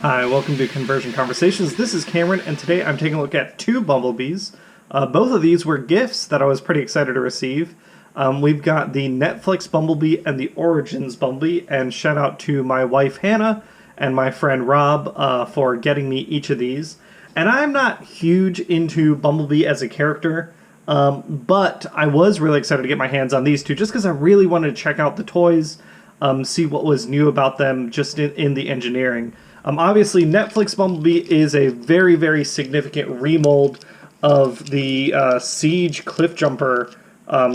Hi, welcome to Conversion Conversations. This is Cameron, and today I'm taking a look at two Bumblebees. Both of these were gifts that I was pretty excited to receive. We've got the Netflix Bumblebee and the Origins Bumblebee, and shout out to my wife Hannah and my friend Rob for getting me each of these. And I'm not huge into Bumblebee as a character, but I was really excited to get my hands on these two just because I really wanted to check out the toys, see what was new about them just in the engineering. Obviously, Netflix Bumblebee is a very, very significant remold of the Siege Cliff Jumper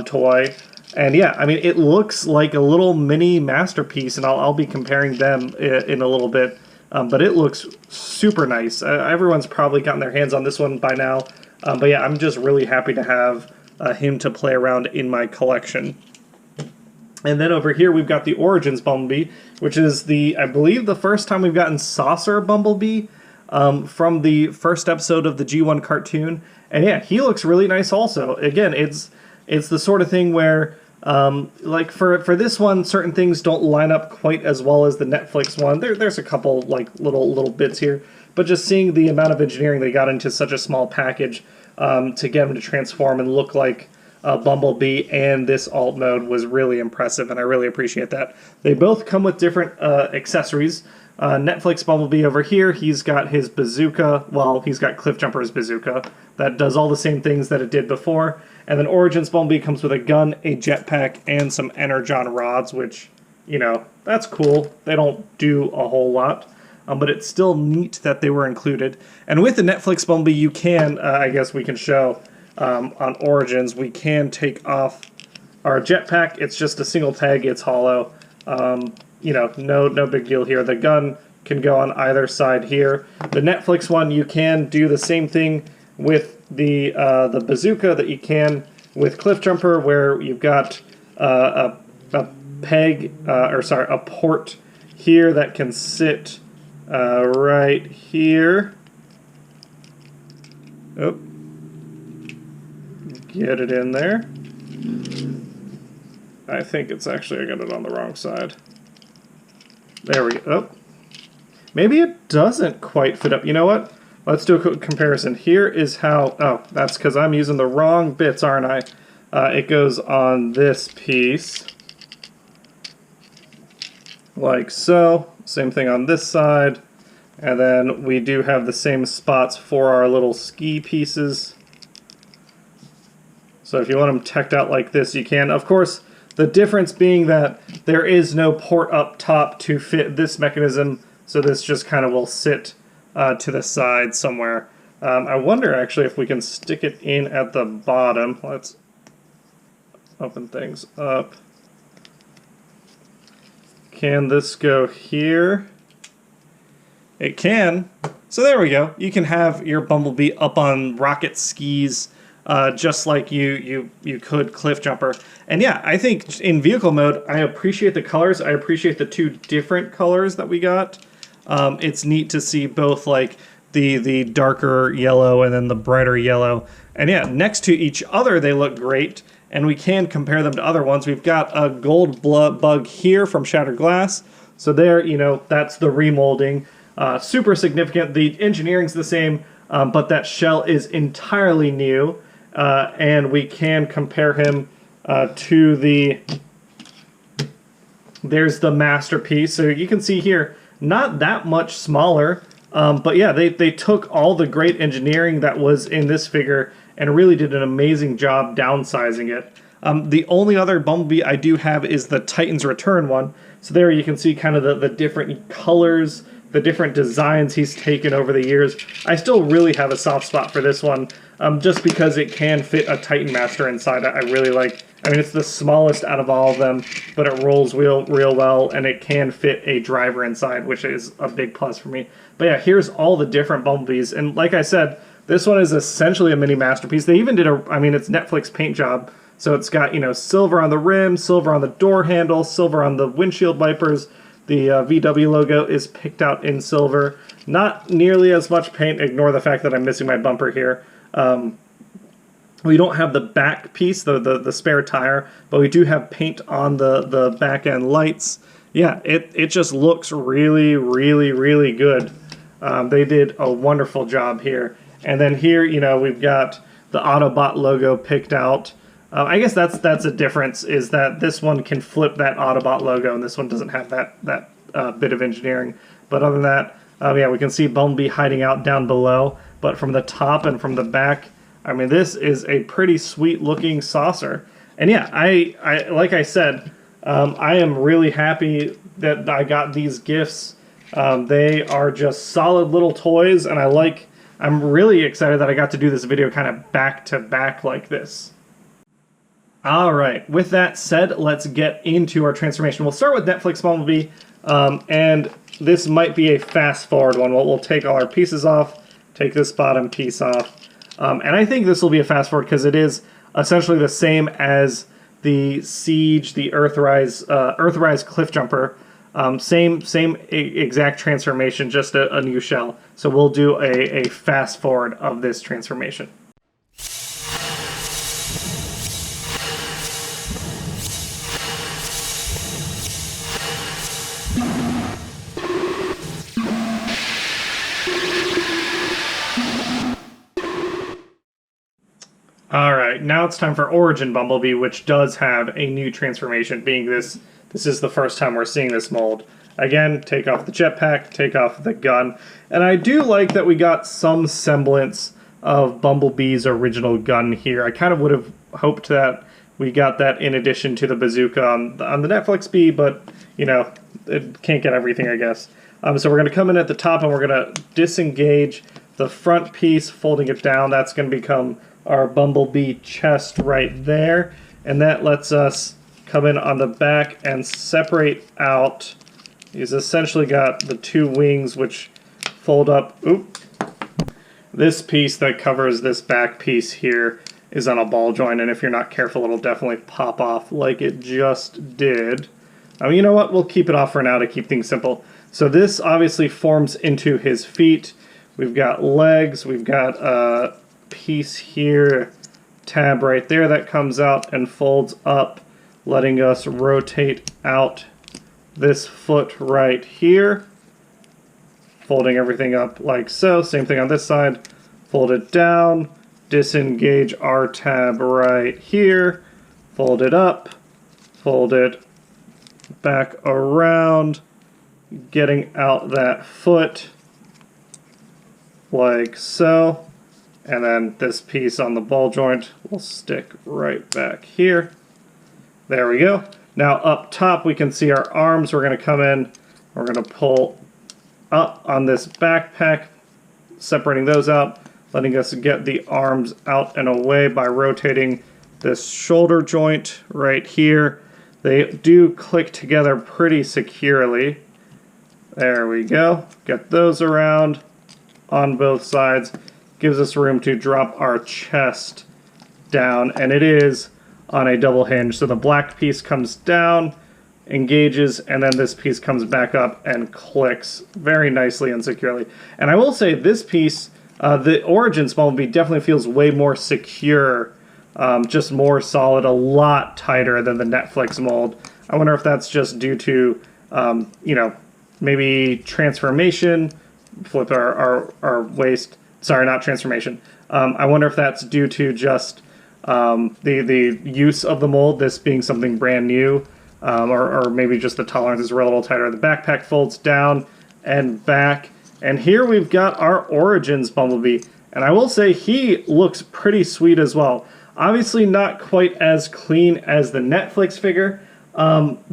toy. And yeah, I mean, it looks like a little mini masterpiece, and I'll be comparing them in a little bit. But it looks super nice. Everyone's probably gotten their hands on this one by now. But yeah, I'm just really happy to have him to play around in my collection. And then over here we've got the Origins Bumblebee, which is I believe the first time we've gotten Saucer Bumblebee from the first episode of the G1 cartoon. And yeah, he looks really nice also. Again, it's the sort of thing where, like for this one, certain things don't line up quite as well as the Netflix one. There's a couple like little bits here, but just seeing the amount of engineering they got into such a small package to get him to transform and look like Bumblebee and this alt mode was really impressive, and I really appreciate that. They both come with different accessories. Netflix Bumblebee over here, he's got his bazooka. Well, he's got Cliff Jumper's bazooka. That does all the same things that it did before. And then Origins Bumblebee comes with a gun, a jetpack, and some energon rods, which, you know, that's cool. They don't do a whole lot. But it's still neat that they were included. And with the Netflix Bumblebee, you can, I guess we can show, on Origins, we can take off our jetpack. It's just a single peg, it's hollow. You know, no big deal here. The gun can go on either side here. The Netflix one, you can do the same thing with the bazooka that you can with Cliff Jumper, where you've got a peg, a port here that can sit right here. Oh. Get it in there. I think it's actually, I got it on the wrong side. There we go. Oh. Maybe it doesn't quite fit up. You know what? Let's do a quick comparison. Here is how, oh, that's because I'm using the wrong bits, aren't I? It goes on this piece. Like so. Same thing on this side. And then we do have the same spots for our little ski pieces. So if you want them teched out like this, you can. Of course, the difference being that there is no port up top to fit this mechanism, so this just kind of will sit to the side somewhere. I wonder actually if we can stick it in at the bottom. Let's open things up. Can this go here? It can. So there we go. You can have your Bumblebee up on rocket skis, just like you could Cliff Jumper. And yeah, I think in vehicle mode, I appreciate the colors. I appreciate the two different colors that we got. It's neat to see both like the darker yellow and then the brighter yellow. And yeah, next to each other, they look great. And we can compare them to other ones. We've got a gold bug here from Shattered Glass. So there, you know, that's the remolding. Super significant. The engineering's the same, but that shell is entirely new. And we can compare him to there's the masterpiece. So you can see here, not that much smaller, but yeah, they took all the great engineering that was in this figure and really did an amazing job downsizing it. The only other Bumblebee I do have is the Titan's Return one. So there you can see kind of the different colors, the different designs he's taken over the years. I still really have a soft spot for this one, just because it can fit a Titan Master inside. I really like, I mean, it's the smallest out of all of them, but it rolls real well, and it can fit a driver inside, which is a big plus for me. But yeah, here's all the different Bumblebees, and like I said, this one is essentially a mini masterpiece. They even did it's Netflix paint job, so it's got, you know, silver on the rim, silver on the door handle, silver on the windshield wipers. The VW logo is picked out in silver. Not nearly as much paint. Ignore the fact that I'm missing my bumper here. We don't have the back piece, the spare tire, but we do have paint on the back end lights. Yeah, it just looks really, really, really good. They did a wonderful job here. And then here, you know, we've got the Autobot logo picked out. I guess that's a difference, is that this one can flip that Autobot logo, and this one doesn't have that bit of engineering. But other than that, yeah, we can see Bumblebee hiding out down below. But from the top and from the back, I mean, this is a pretty sweet-looking saucer. And yeah, I like I said, I am really happy that I got these gifts. They are just solid little toys, and I'm really excited that I got to do this video kind of back-to-back like this. Alright, with that said, let's get into our transformation. We'll start with Netflix Bumblebee, and this might be a fast-forward one. We'll take all our pieces off, take this bottom piece off, and I think this will be a fast-forward because it is essentially the same as the Siege, the Earthrise Cliff Jumper. Same exact transformation, just a new shell. So we'll do a fast-forward of this transformation. Alright, now it's time for Origin Bumblebee, which does have a new transformation, being this is the first time we're seeing this mold. Again, take off the jetpack, take off the gun, and I do like that we got some semblance of Bumblebee's original gun here. I kind of would have hoped that we got that in addition to the bazooka on the Netflix Bee, but, you know, it can't get everything, I guess. So we're going to come in at the top, and we're going to disengage the front piece, folding it down. That's going to become our Bumblebee chest right there, and that lets us come in on the back and separate out. He's essentially got the two wings which fold up. Oop. This piece that covers this back piece here is on a ball joint, and if you're not careful, it'll definitely pop off like it just did. I mean, you know what? We'll keep it off for now to keep things simple. So this obviously forms into his feet. We've got legs. We've got a piece here, tab right there that comes out and folds up, letting us rotate out this foot right here, folding everything up like so. Same thing on this side. Fold it down, disengage our tab right here, fold it up, fold it back around, getting out that foot like so. And then this piece on the ball joint will stick right back here. There we go. Now up top we can see our arms. We're going to come in, we're going to pull up on this backpack, separating those out, letting us get the arms out and away by rotating this shoulder joint right here. They do click together pretty securely. There we go. Get those around on both sides. Gives us room to drop our chest down, and it is on a double hinge. So the black piece comes down, engages, and then this piece comes back up and clicks very nicely and securely. And I will say this piece, the Origins Bumblebee definitely feels way more secure, just more solid, a lot tighter than the Netflix mold. I wonder if that's just due to, you know, maybe transformation, flip our waist. Sorry, not transformation. I wonder if that's due to just the use of the mold, this being something brand new, or maybe just the tolerances were a little tighter. The backpack folds down and back, and here we've got our Origins Bumblebee, and I will say he looks pretty sweet as well. Obviously not quite as clean as the Netflix figure.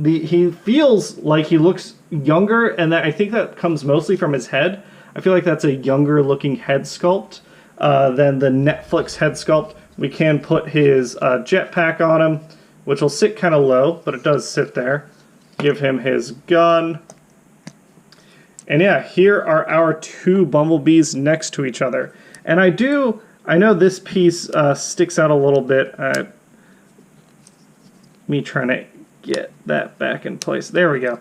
He feels like he looks younger, and I think that comes mostly from his head. I feel like that's a younger looking head sculpt than the Netflix head sculpt. We can put his jetpack on him, which will sit kind of low, but it does sit there. Give him his gun. And yeah, here are our two Bumblebees next to each other. And I know this piece sticks out a little bit. Me trying to get that back in place. There we go.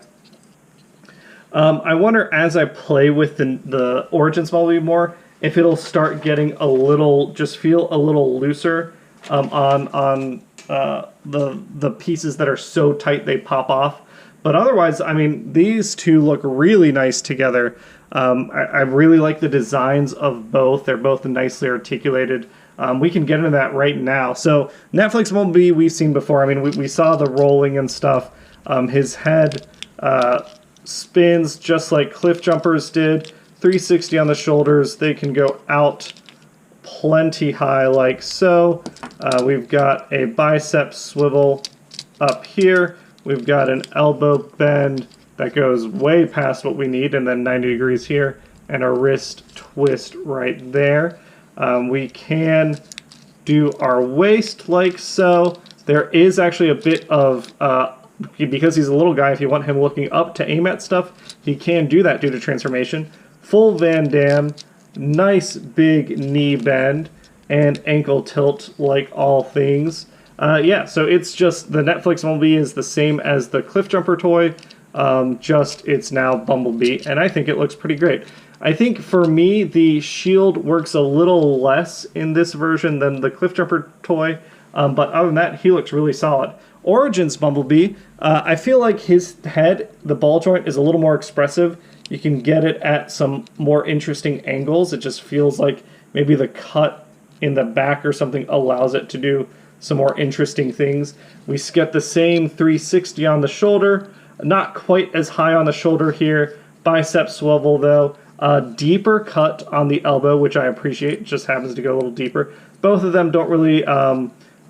I wonder, as I play with the Origins Bumblebee more, if it'll start getting a little, just feel a little looser on the pieces that are so tight they pop off. But otherwise, I mean, these two look really nice together. I really like the designs of both. They're both nicely articulated. We can get into that right now. So Netflix Bumblebee we've seen before. I mean, we saw the rolling and stuff. His head spins just like cliff jumpers did. 360 on the shoulders. They can go out plenty high like so. We've got a bicep swivel up here. We've got an elbow bend that goes way past what we need, and then 90 degrees here, and a wrist twist right there. We can do our waist like so. There is actually a bit of, because he's a little guy, if you want him looking up to aim at stuff, he can do that due to transformation. Full Van Damme, nice big knee bend, and ankle tilt like all things. Yeah, so it's just the Netflix Bumblebee is the same as the Cliff Jumper toy, just it's now Bumblebee, and I think it looks pretty great. I think for me, the shield works a little less in this version than the Cliff Jumper toy, but other than that, he looks really solid. Origins Bumblebee, I feel like his head, the ball joint, is a little more expressive. You can get it at some more interesting angles. It just feels like maybe the cut in the back or something allows it to do some more interesting things. We get the same 360 on the shoulder, not quite as high on the shoulder here. Bicep swivel though, deeper cut on the elbow, which I appreciate. It just happens to go a little deeper. Both of them don't really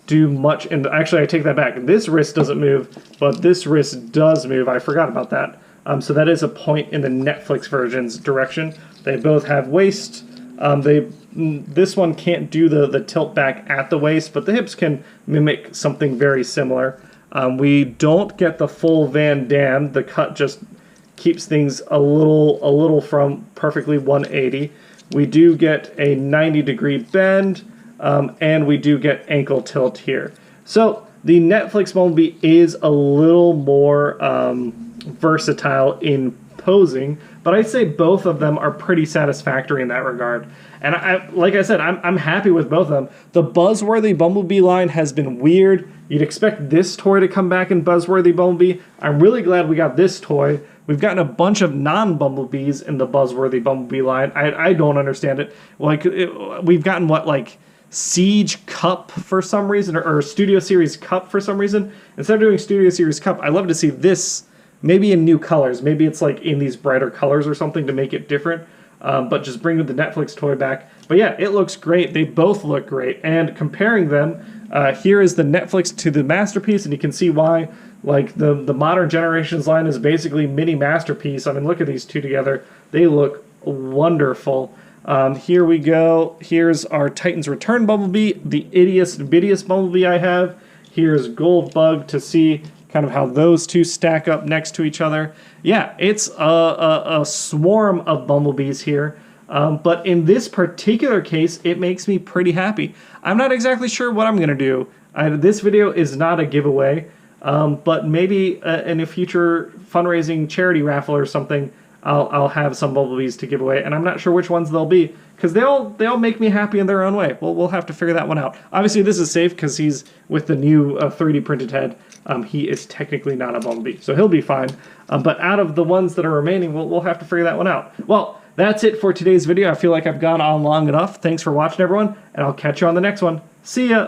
do much. And actually, I take that back. This wrist doesn't move, but this wrist does move. I forgot about that. So that is a point in the Netflix version's direction. They both have waist. This one can't do the tilt back at the waist, but the hips can mimic something very similar. We don't get the full Van Damme. The cut just keeps things a little from perfectly 180. We do get a 90-degree bend, and we do get ankle tilt here. So the Netflix Bumblebee is a little more versatile in posing, but I'd say both of them are pretty satisfactory in that regard. And like I said, I'm happy with both of them. The Buzzworthy Bumblebee line has been weird. You'd expect this toy to come back in Buzzworthy Bumblebee. I'm really glad we got this toy. We've gotten a bunch of non-Bumblebees in the Buzzworthy Bumblebee line. I don't understand it. Like, we've gotten, what, like, Siege Cup for some reason, or Studio Series Cup for some reason. Instead of doing Studio Series Cup, I'd love to see this maybe in new colors. Maybe it's like in these brighter colors or something to make it different. But just bring the Netflix toy back. But yeah, it looks great. They both look great. And comparing them, here is the Netflix to the Masterpiece, and you can see why. Like, the modern generations line is basically mini Masterpiece. I mean, look at these two together. They look wonderful. Here we go. Here's our Titan's Return Bumblebee, the bittiest Bumblebee I have. Here's Goldbug to see kind of how those two stack up next to each other. Yeah, it's a swarm of Bumblebees here. But in this particular case, it makes me pretty happy. I'm not exactly sure what I'm going to do. This video is not a giveaway, but maybe in a future fundraising charity raffle or something, I'll have some Bumblebees to give away, and I'm not sure which ones they'll be, because they all make me happy in their own way. We'll have to figure that one out. Obviously, this is safe because he's with the new 3D printed head. He is technically not a Bumblebee, so he'll be fine. But out of the ones that are remaining, we'll have to figure that one out. Well, that's it for today's video. I feel like I've gone on long enough. Thanks for watching, everyone, and I'll catch you on the next one. See ya!